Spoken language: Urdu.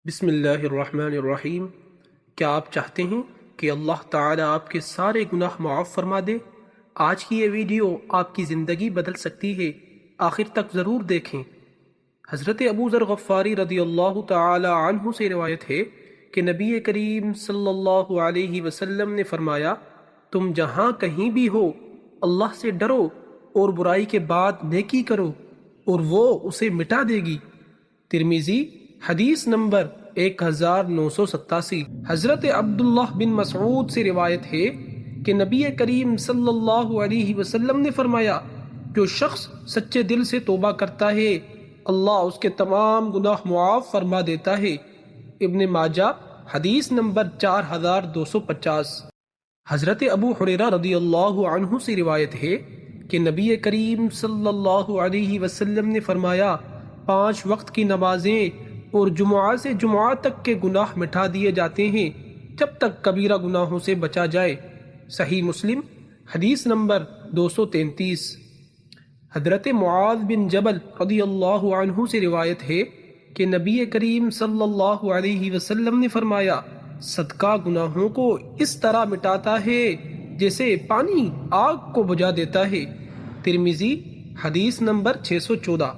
بسم اللہ الرحمن الرحیم۔ کیا آپ چاہتے ہیں کہ اللہ تعالیٰ آپ کے سارے گناہ معاف فرما دے؟ آج کی یہ ویڈیو آپ کی زندگی بدل سکتی ہے، آخر تک ضرور دیکھیں۔ حضرت ابو ذر غفاری رضی اللہ تعالی عنہ سے روایت ہے کہ نبی کریم صلی اللہ علیہ وسلم نے فرمایا، تم جہاں کہیں بھی ہو اللہ سے ڈرو اور برائی کے بعد نیکی کرو اور وہ اسے مٹا دے گی۔ ترمذی حدیث نمبر 1987۔ حضرت عبداللہ بن مسعود سے روایت ہے کہ نبی کریم صلی اللہ علیہ وسلم نے فرمایا، جو شخص سچے دل سے توبہ کرتا ہے اللہ اس کے تمام گناہ معاف فرما دیتا ہے۔ ابن ماجہ حدیث نمبر 4250۔ حضرت ابو ہریرہ رضی اللہ عنہ سے روایت ہے کہ نبی کریم صلی اللہ علیہ وسلم نے فرمایا، 5 وقت کی نمازیں اور جمعہ سے جمعہ تک کے گناہ مٹا دیے جاتے ہیں جب تک کبیرہ گناہوں سے بچا جائے۔ صحیح مسلم حدیث نمبر 233۔ حضرت معاذ بن جبل رضی اللہ عنہ سے روایت ہے کہ نبی کریم صلی اللہ علیہ وسلم نے فرمایا، صدقہ گناہوں کو اس طرح مٹاتا ہے جیسے پانی آگ کو بجھا دیتا ہے۔ ترمذی حدیث نمبر 614۔